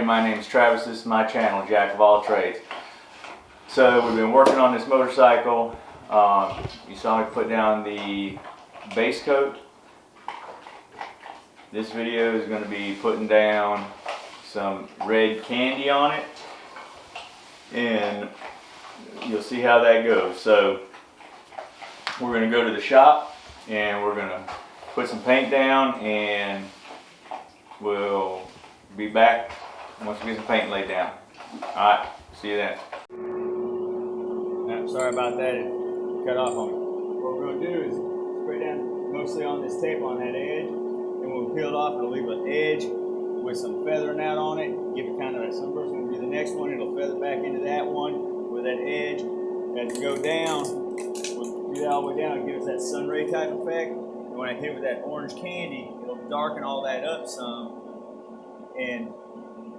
my name is Travis. This is my channel, Jack of All Trades. So we've been working on this motorcycle. You saw me put down the base coat. This video is going to be putting down some red candy on it, and you'll see how that goes. So we're going to go to the shop and we're going to put some paint down, and we'll be back once we get some paint laid down. Alright, see you then. Sorry about that, it cut off on me. What we're going to do is spray down mostly on this tape on that edge, and we'll peel it off. It'll leave an edge with some feathering out on it. Give it kind of, some person will be the next one, it'll feather back into that one with that edge. As we go down, we'll do that all the way down and give us that sun ray type effect. And when I hit with that orange candy, it'll darken all that up some, and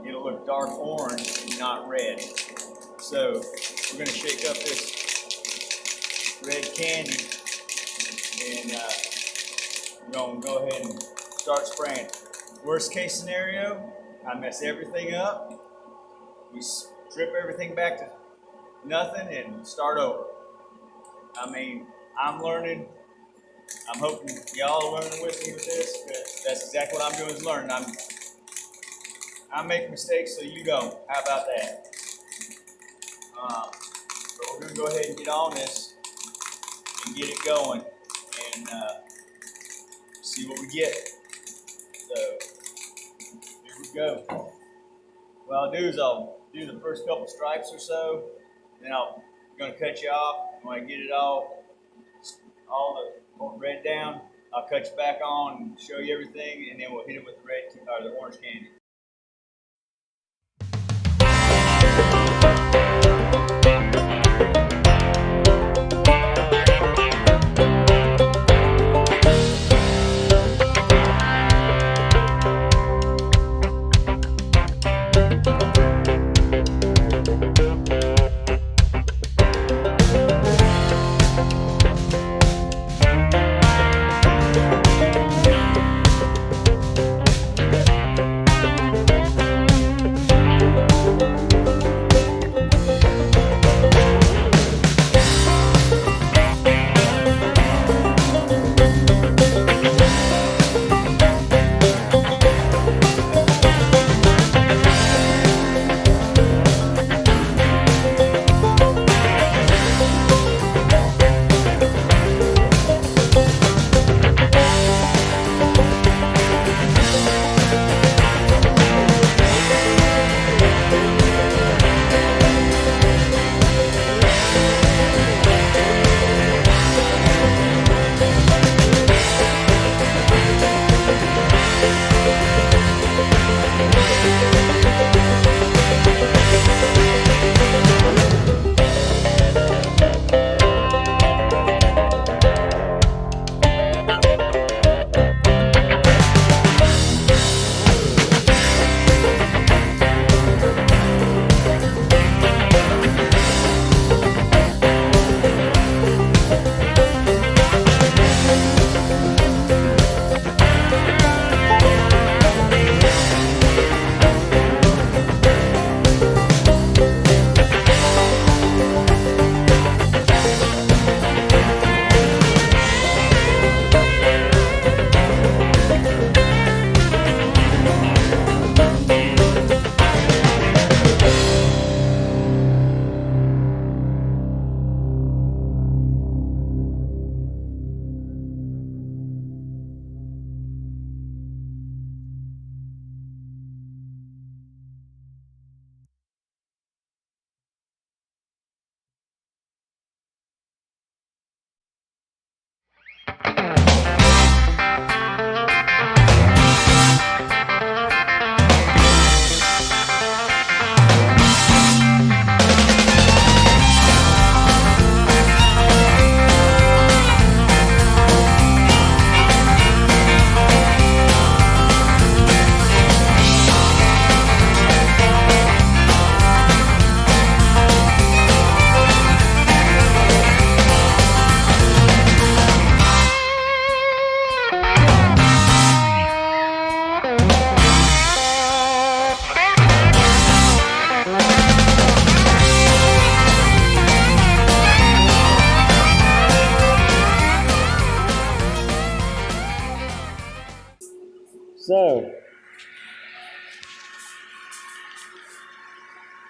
it'll look dark orange and not red. So we're going to shake up this red candy, and we're going to go ahead and start spraying. Worst case scenario, I mess everything up. We strip everything back to nothing and start over. I mean, I'm learning. I'm hoping y'all are learning with me with this, because that's exactly what I'm doing, is learning. I'm making mistakes, so you don't. How about that? So we're going to go ahead and get on this and get it going, and see what we get. So here we go. What I'll do is I'll do the first couple stripes or so, then I'm going to cut you off. When I get it all the red down, I'll cut you back on and show you everything, and then we'll hit it with the red or the orange candy.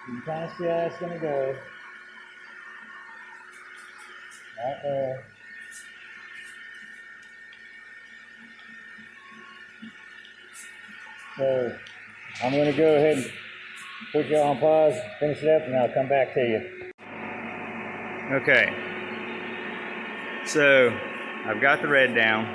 You can kind of see how that's going to go. Right there. So I'm going to go ahead and put you on pause, finish it up, and I'll come back to you. Okay. So I've got the red down.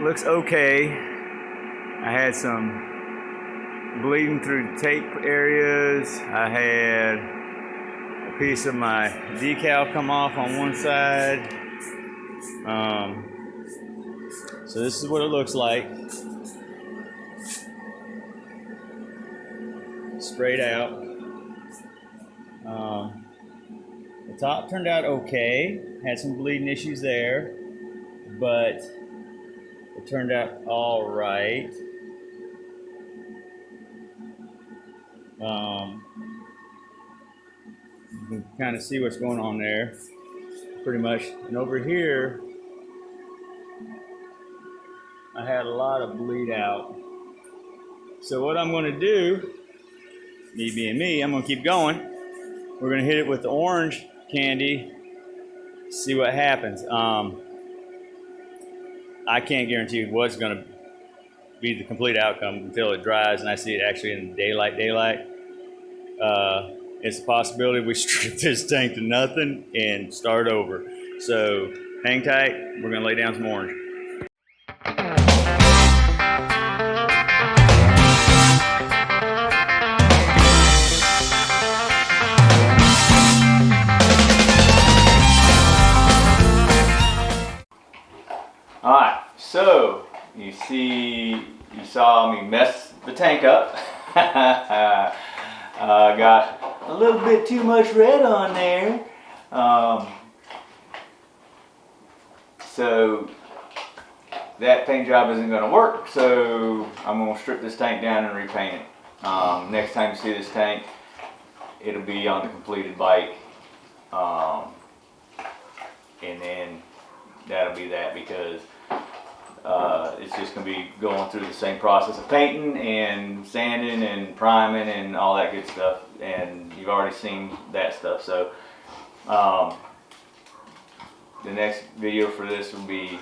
Looks okay. I had some bleeding through tape areas. I had a piece of my decal come off on one side. So this is what it looks like. Sprayed out. The top turned out okay. Had some bleeding issues there, but it turned out all right. You can kind of see what's going on there, pretty much. And over here, I had a lot of bleed out. So what I'm going to do, me being me, I'm going to keep going. We're going to hit it with the orange candy, see what happens. I can't guarantee what's going to be the complete outcome until it dries and I see it actually in daylight. It's a possibility we strip this tank to nothing and start over. So hang tight, we're going to lay down some orange. Alright, so you saw me mess the tank up. Got a little bit too much red on there. So that paint job isn't going to work, so I'm going to strip this tank down and repaint it. Next time you see this tank, it'll be on the completed bike. And then that'll be that, because it's just going to be going through the same process of painting and sanding and priming and all that good stuff, and you've already seen that stuff. So the next video for this will be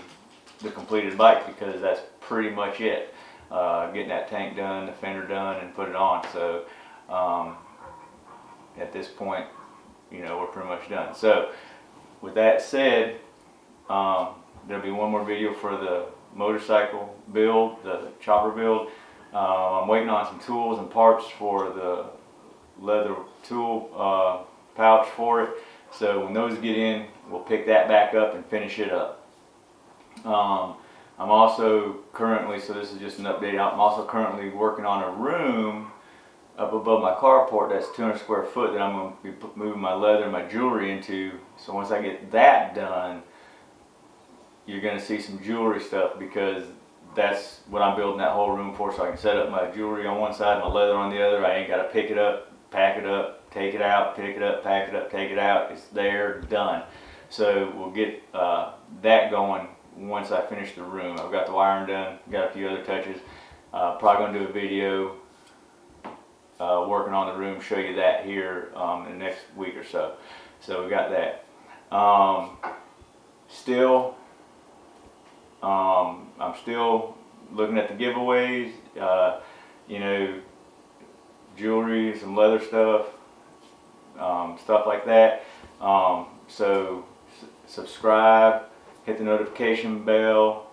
the completed bike, because that's pretty much it. Getting that tank done, the fender done, and put it on. So at this point, we're pretty much done. So with that said, there'll be one more video for the motorcycle build, the chopper build. I'm waiting on some tools and parts for the leather tool pouch for it. So when those get in, we'll pick that back up and finish it up. I'm also currently, so this is just an update, I'm also currently working on a room up above my carport that's 200 square foot that I'm going to be moving my leather and my jewelry into. So once I get that done, you're going to see some jewelry stuff, because that's what I'm building that whole room for, so I can set up my jewelry on one side, my leather on the other. I ain't got to pick it up, pack it up, take it out, pick it up, pack it up, take it out. It's there, done. So we'll get that going once I finish the room. I've got the wiring done, got a few other touches. Probably going to do a video working on the room, show you that here in the next week or so. So we got that. I'm still looking at the giveaways, jewelry, some leather stuff, stuff like that. So subscribe, hit the notification bell,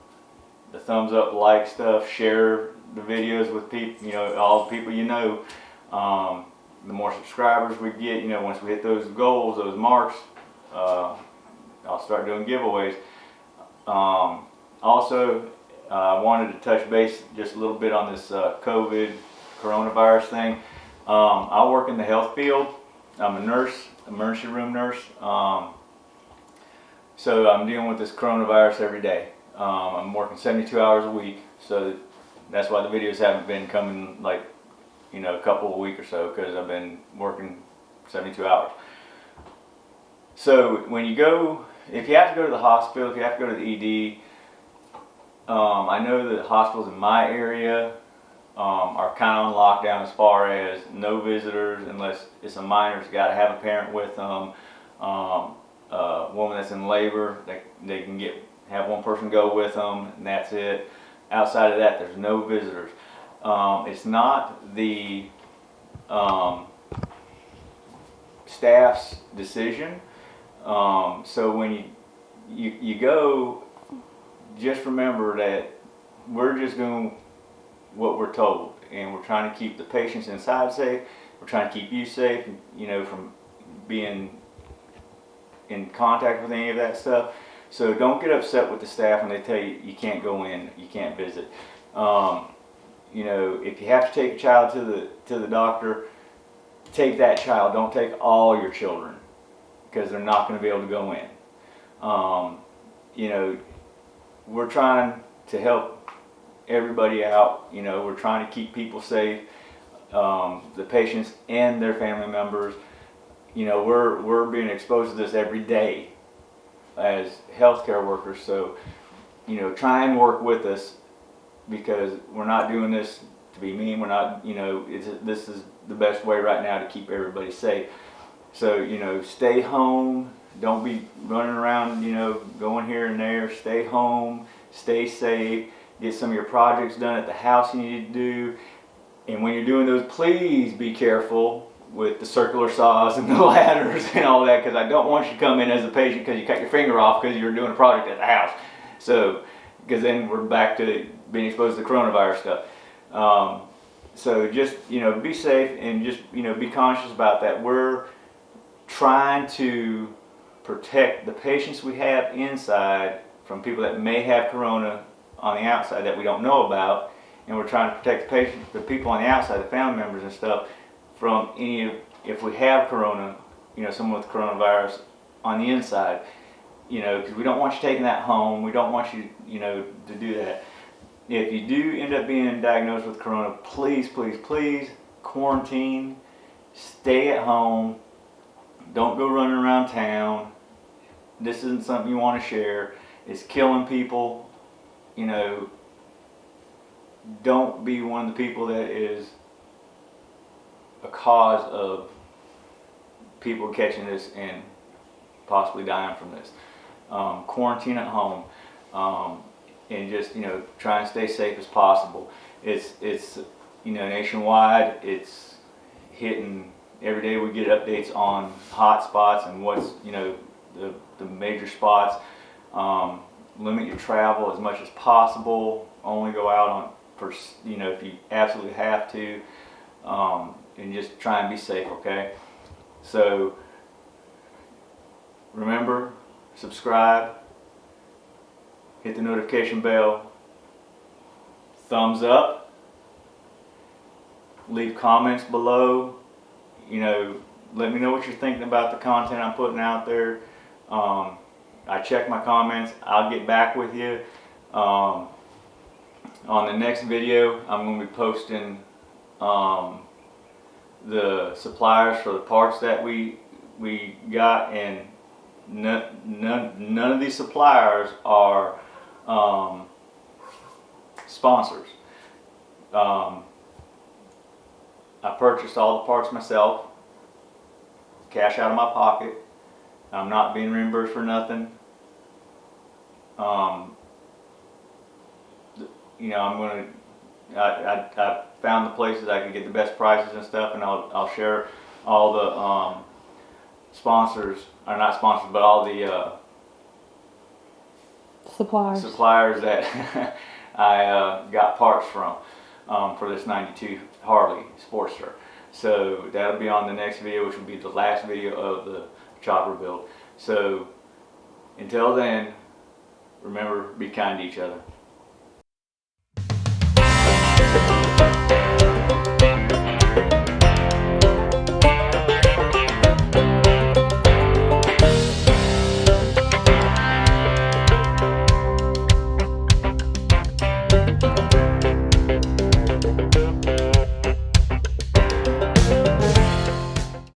the thumbs up, like stuff, share the videos with people, all the people the more subscribers we get, once we hit those goals, those marks, I'll start doing giveaways. Also, I wanted to touch base just a little bit on this COVID coronavirus thing. I work in the health field. I'm a nurse, emergency room nurse. So I'm dealing with this coronavirus every day. I'm working 72 hours a week, so that's why the videos haven't been coming like, a couple of weeks or so, because I've been working 72 hours. So when you go, if you have to go to the hospital, if you have to go to the ED, I know that hospitals in my area are kind of on lockdown as far as no visitors unless it's a minor. It's got to have a parent with them. A woman that's in labor, they can have one person go with them, and that's it. Outside of that, there's no visitors. It's not the staff's decision. So when you go, just remember that we're just doing what we're told, and we're trying to keep the patients inside safe. We're trying to keep you safe, from being in contact with any of that stuff. So don't get upset with the staff when they tell you you can't go in, you can't visit. If you have to take a child to the doctor, take that child. Don't take all your children, because they're not going to be able to go in. We're trying to help everybody out. We're trying to keep people safe, the patients and their family members. We're being exposed to this every day as healthcare workers. So, try and work with us, because we're not doing this to be mean. We're not, this is the best way right now to keep everybody safe. So, stay home. Don't be running around, going here and there. Stay home, stay safe, get some of your projects done at the house you need to do. And when you're doing those, please be careful with the circular saws and the ladders and all that, because I don't want you to come in as a patient because you cut your finger off because you're doing a project at the house. So, because then we're back to being exposed to the coronavirus stuff. So just, be safe, and just, be conscious about that. We're trying to protect the patients we have inside from people that may have corona on the outside that we don't know about, and we're trying to protect the people on the outside, the family members and stuff, from if we have corona, someone with coronavirus on the inside, because we don't want you taking that home. We don't want you, to do that. If you do end up being diagnosed with corona, please, please, please quarantine, stay at home, don't go running around town. This isn't something you want to share. It's killing people. Don't be one of the people that is a cause of people catching this and possibly dying from this. Quarantine at home, and just try and stay safe as possible. It's nationwide. It's hitting every day. We get updates on hot spots and what's the major spots. Limit your travel as much as possible. Only go out if you absolutely have to. And just try and be safe, okay? So, remember, subscribe, hit the notification bell, thumbs up, leave comments below, let me know what you're thinking about the content I'm putting out there. I check my comments, I'll get back with you. On the next video, I'm going to be posting the suppliers for the parts that we got, and none of these suppliers are sponsors. I purchased all the parts myself, cash out of my pocket. I'm not being reimbursed for nothing. I found the places I could get the best prices and stuff, and I'll share all the sponsors, or not sponsors, but all the suppliers that I got parts from for this 92 Harley Sportster. So that'll be on the next video, which will be the last video of the chopper build. So until then, remember, be kind to each other.